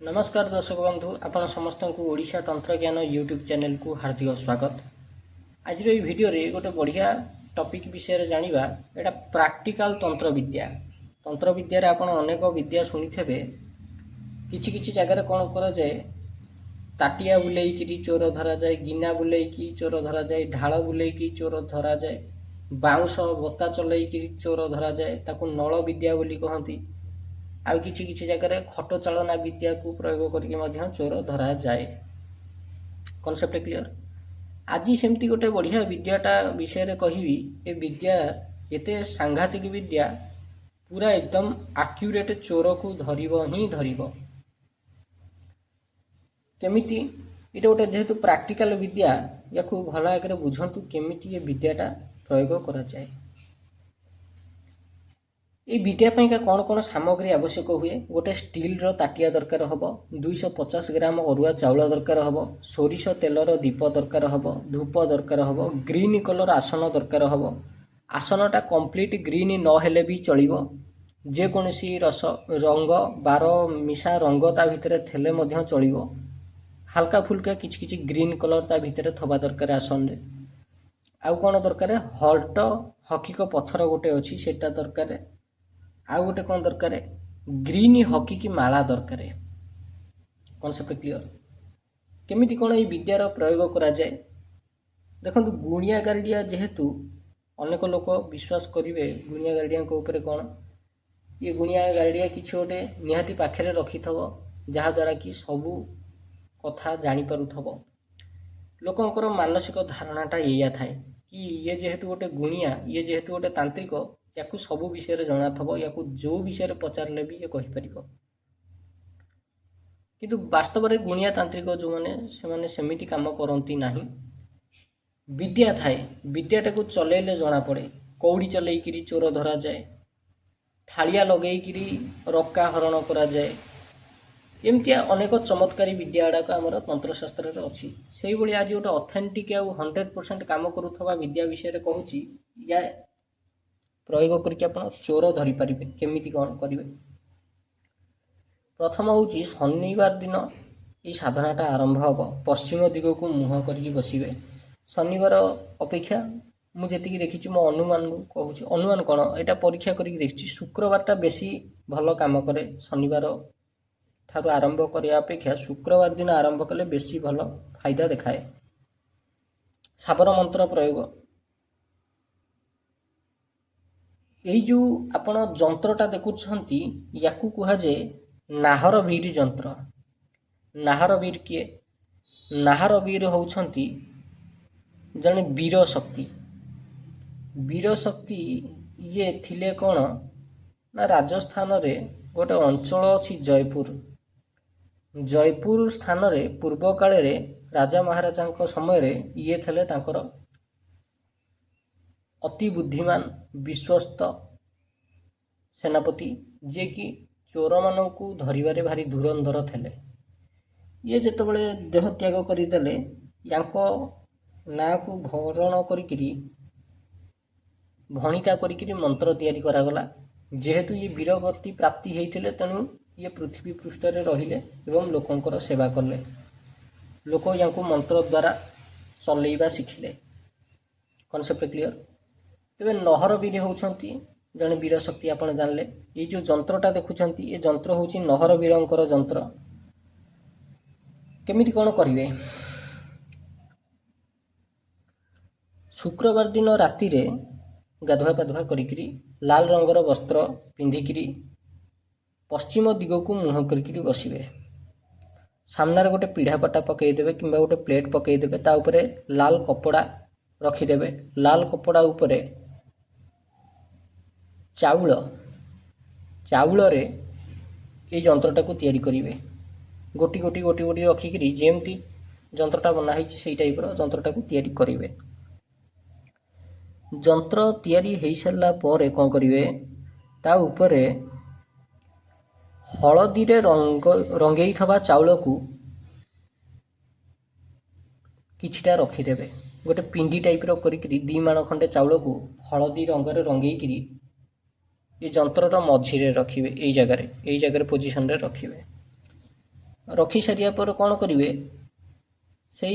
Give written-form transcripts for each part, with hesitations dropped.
नमस्कार दर्शक बंधु आपण समस्त को ओडिशा तंत्र ज्ञान यूट्यूब चैनल को हार्दिक स्वागत। आज वीडियो रे गोटे बढ़िया टॉपिक विषय जानिबा एटा प्रैक्टिकल तंत्र विद्या रे आपण अनेक विद्या सुनी थेबे किछि किछि जगह कोन करा जाए ताटिया बुलेई कि चोर धरा जाए, गिना बुलेई कि चोर धरा जाए, ढाल बुलेई कि चोर धरा जाए, बाउंस बता चलई कि चोर धरा जाए, ताकू नल विद्या बोली कहती। आउ किछि किछि जगह खट चालना विद्या को प्रयोग करके मध्य चोर धरा जाए। Concept clear. आज सेमती गोटे बढ़िया विद्याटा विषय कहबी। ए विद्या एते सांघातिक विद्या पूरा एकदम आक्यूरेट चोर को धरिबो ही धरिबो। केमिति ये गोटे जेहेतु प्रैक्टिकल विद्या या भल आगे बुझंतु केमिति ये विद्याटा प्रयोग करा जाए। ये विद्या पाइका कौन कौन सामग्री आवश्यक हुए? गोटे स्टील रो ताटिया दरकार हबो, 250 ग्राम अरुआ चाउल दरकार हबो, सोरिष तेलर दीप दरकार हबो, धूप दरकार हबो, ग्रीन कलर आसन दरकार हबो। आसनटा कंप्लीट ग्रीन न हेले भी चलिबो। जे कोनसी रस रंग 12 मिशा रंग ता भितरे थेले मध्य चलिबो। हल्का फुल्का किछि किछि ग्रीन कलर ता भितरे थबा दरकार आसन रे। आउ कोन दरकार? हल्ट हकी को पत्थर गोटे अछि सेटा दरकार। आउ गोटे कौन दरकार? ग्रीन हकी की माला दरकार। Concept clear. केमिति कौन ये विद्यार प्रयोग करा जाए? देखो गुणिया गार्डिया जेहेतु अनेक लोक विश्वास करेंगे गुणिया गार्डिया ऊपर कौन ये गुणिया गार्डिया किसी गोटे निहाती पाखे रखी थव जहाद्वारा कि सबू कथा जानीपरुव। लोकंर मानसिक धारणाटा या थाए कि ये जेहेतु गोटे गुणिया, ये जेहेतु गोटे तांत्रिक, या सबू विषय जना थब, या जो विषय पचारे भी ये कहीपर। किंतु वास्तव में गुणिया तांत्रिक जो मैंने सेमिति काम करती नहीं। विद्या थाए, विद्याटा को चलेले जना पड़े। कौड़ी चलैकि चोर धरा जाए, थालिया लगेकि रक्का हरण करा जाए। एमती अनेक चमत्कारी विद्या गुड़ाक आमर तंत्रशास्त्र अच्छी। से भाई आज गोटे ऑथेंटिक आउ 100% काम करुवा विद्या विषय कहूँ या प्रयोग करके आप चोर धरी पारे। केमिति कौन करेंगे? प्रथम हूँ शनिवार दिन ये साधनाटा आरंभ हम। पश्चिम दिग को मुह करके बसवे। शनिवार अपेक्षा मुझे देखी मो अनुमान कहूँ, अनुमान कौन यहाँ परीक्षा करके देखी शुक्रवारटा बेसी भल काम करे। शनिवार ठार आरंभ करने अपेक्षा शुक्रवार दिन आरंभ कले बेसी भल फायदा देखाए। साबर मंत्र प्रयोग यही जो आपण जंत्रटा देखुंट या कहुए नाहर वीर जंत्र। नाहर वीर किए? नाहर वीर होउछंती जने वीर शक्ति। वीर शक्ति ये थिले कौन ना राजस्थान रे गोटे अंचल अच्छी जयपुर। जयपुर स्थान रे पूर्व काले रे राजा महाराजा समय रे ये थले तांकर अति बुद्धिमान विश्वस्त सेनापति जे कि चोर मानू धरवे भारी धुरंधर थे। ये जितेबाला देह त्याग करदे ना को भरण करी भणिता करी मंत्र तैयारी करागला। जेहेतु ये वीरगति प्राप्ति होते तेणु ये पृथ्वी पृष्ठ रे रहिले एवं लोकंकर सेवा कले। लोक या मंत्र द्वारा चलैवा शिखिले। Concept clear. तेरे नहर वीर होउछंती जने वीर शक्ति। आपण जानले ये जो जंत्रटा देखुछंती ये जंत्र होउची नहर वीरंकर जंत्र। केमिति कोन करिवे? शुक्रवार दिन राति रे गाधुआ पाधुआ करिकरी लाल रंगर वस्त्र पिंधिकरी पश्चिम दिग को मुह करके बसवे। सामने गोटे पीढ़ापटा पकईदेवे कि गोटे प्लेट पकईदेवे। ता उपरे लाल कपड़ा रखिदेवे। लाल कपड़ा उपरे चाउल चाउल रे ये जंत्रटा को तैयारी करिवे। गोटी गोटी गोटी गोटी रखिकी जेमती जंत्रटा बना से टाइप जंत्रटा को तैयारी करिवे। जंत्र तैयारी हो सारा पर कौन करिवे? ता उपरे हलदी रे रंगई थबा चाउल को किछिटा रखिदेवे। गोटे पिंडी टाइप करी 2 माण खंडे चाउल को हलदी रंगरे रंगई ये जंत्रर मझिरे रखिए। यही जगह पोजिशन रे रखिए। रखी सारिया पर कौन करेंगे से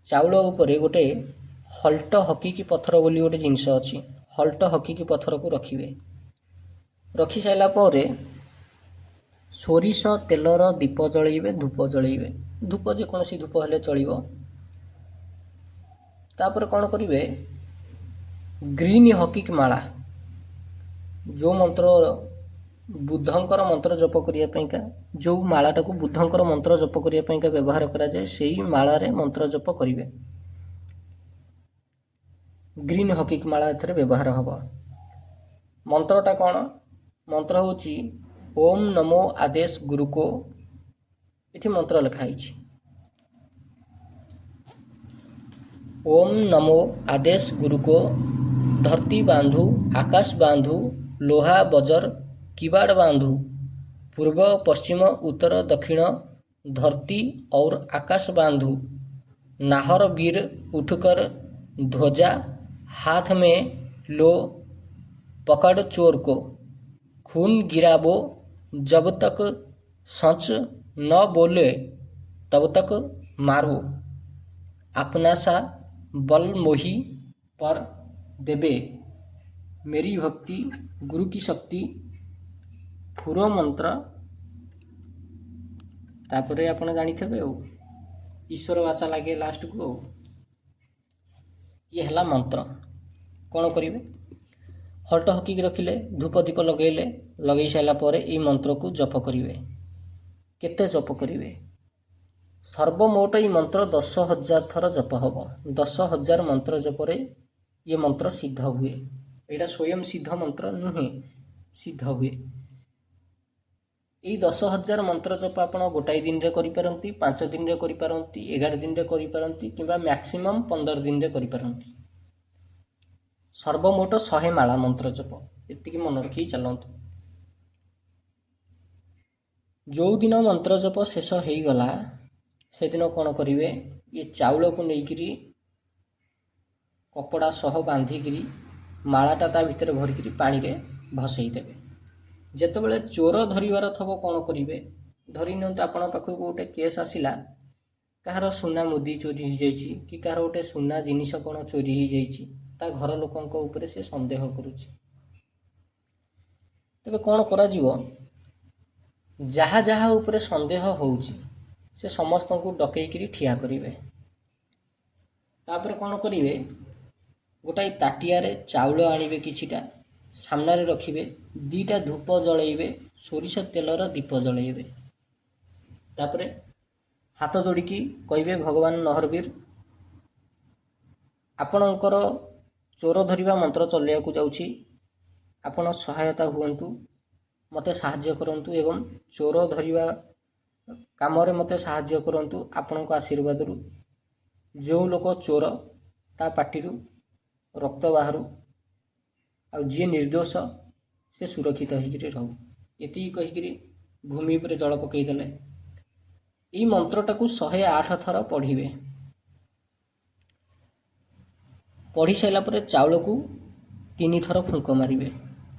चाउल उपरे गोटे हल्ट हकी की पत्थर बोली गोटे जिनस अच्छी हल्ट हकी की पत्थर को रखिए रखी सारापर सोरिष तेलर दीप जलैबे धूप जलैबे धूप जेकोसी धूप हेले चलिबो तापर कौन करेंगे ग्रीन हकी माला जो मंत्र बुद्धंकर मंत्र जप करने जो मालाटा को बुद्धंकर मंत्र जप करने व्यवहार कराए से मालारे मंत्र जप करेंगे ग्रीन हकी माला एथरे व्यवहार हम मंत्रटा कौन मंत्र होची ओम नमो आदेश गुरु को ये मंत्र लिखाई ओम नमो आदेश गुरु को धरती बांधु आकाश बांधु लोहा बजर किबाड़ बांधु पूर्व पश्चिम उत्तर दक्षिण धरती और आकाश बांधु नाहर वीर उठकर ध्वजा हाथ में लो पकड़ चोर को खून गिराबो जब तक सच न बोले तब तक मारो अपना सा बल मोही पर देवे मेरी भक्ति गुरु की शक्ति फुरो मंत्र तापर आपन जानिथबे ईश्वर वाचा लगे लास्ट को ये हला मंत्र कौन करेंगे हल्ट हकी रखिले धूप दीप लगेले लगे सारापर ये मंत्र को जप करेंगे केते जप करेंगे सर्वमोट ये मंत्र 10,000 थर जप हम 10,000 मंत्र जपरे ये मंत्र सिद्ध हुए यहाँ स्वयं सिद्ध मंत्र नुहे सिद्ध हुए यही 10,000 मंत्र जप आप गोटाए दिन में करें 5 दिन में करें 11 दिन में करें कि मैक्सिमम 15 दिन में करें सर्वमोट 100 माला मंत्र जप ये मन रखी चलतु जो दिन मंत्र जप शेष हो गला से दिन कौन करेंगे ये चाउल को लेकर कपड़ा सह बांधिकी मालाटा ता भितर भरिकी पानी रे भसई देवे जेतेबेले चोर धरिवार थब कौन करेंगे धरी नियंतु आपण पाखक गोटे केस आसिला कहार सुना मुदी चोरी हो जाइए कि कहार गोटे सुना जिनिस कौन चोरी हो जाइए घर लोकों उपरे से संदेह करुच्ची तेबे कौन करा जीवो जहाँ जहाँ उपरे संदेह होउची से समस्त को डकईकरी ठिया करेंगे तापर कौन करेंगे गोटाए ताटियारे चाउल आणवे किछिटा सामने रखिए दीटा धूप जलैबे सोरिष तेलर दीप जलैबे तापर हाथ जोड़िकी कहिबे भगवान नहरवीर आपणकर चोर धरिबा मंत्र चलैया को जाउछि आपण सहायता हुअन्तु मते साहाय्य करंतु एवं चोर धरिबा कामरे मते साहाय्य करंतु आपणक आशीर्वाद जो लोक चोर ता पाटिरू रक्त बाहर आ जी निर्दोष से सुरक्षित होकर रहू ये कहीकि भूमि पर जल पकईदे यही मंत्रटा को 108 थर पढ़े पढ़ी सारापर चाउल को 3 थर फुंक मारे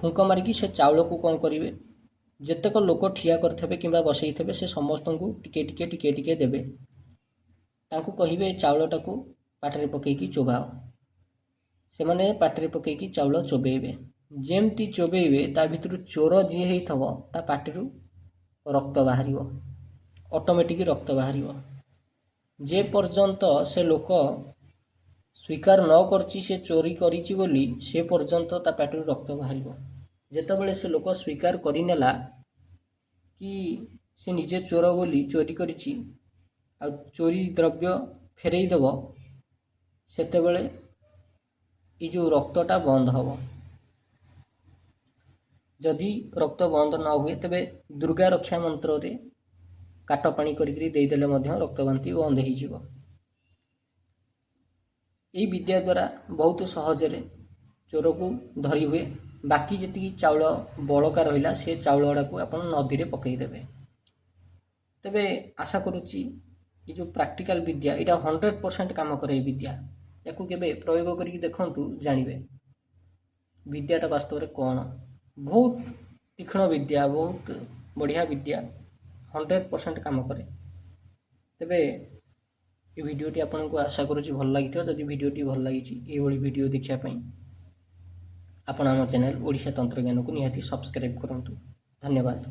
फुंक मारिकी से चाउल को कौन करेंगे जेतेक लोक ठिया करथे कि बसई थे से समस्त को टिके टिके टिके टिके देवे तांको कहिबे चाउलटा को पाटरे पकईकी चोबाओ से मैंने पाटरे पकईकी चाउल चोबेबे जेमती चोबेबे ता भितर चोर जी होइथबो ता पाटिरू रक्त बाहर ऑटोमेटिक रक्त बाहर जे पर्यंत से लोक स्वीकार न करची से चोरी करिची बोली से पर्यंत ता पाटिरू रक्त बाहर जेतेबेले से लोक स्वीकार करिनेला कि से निजे चोर बोली चोरी करिची आ चोरी द्रव्य फेरई देव सेतेबेले ये जो रक्तटा बंद हम जदि रक्त बंद न हुए तेबे दुर्गा रक्षा मंत्र रे काट पानी करिकरी देदेले मध्य रक्त बांति बंद हो विद्या द्वारा बहुत सहजरे चोर को धरी हुए बाकी जी चाउल बड़का रहा से चाउल गुड़ा को आप नदी में पकईदेवे तेबे आशा करुच्ची ये जो प्रैक्टिकल विद्या यहाँ 100% काम करे विद्या या प्रयोग करके देखु जानवे विद्याटा वास्तव में कौन बहुत तीक्ष्ण विद्या बहुत बढ़िया विद्या 100% କାମ କରେ। ତେବେ ଏ ଭିଡ଼ିଓଟି ଆପଣଙ୍କୁ ଆଶା କରୁଛି ଭଲ ଲାଗିଥିବ। ଯଦି ଭିଡ଼ିଓଟି ଭଲ ଲାଗିଛି ଏଇଭଳି ଭିଡ଼ିଓ ଦେଖିବା ପାଇଁ ଆପଣ ଆମ ଚ୍ୟାନେଲ୍ ଓଡ଼ିଶା ତନ୍ତ୍ରଜ୍ଞାନକୁ ନିହାତି ସବସ୍କ୍ରାଇବ୍ କରନ୍ତୁ। ଧନ୍ୟବାଦ।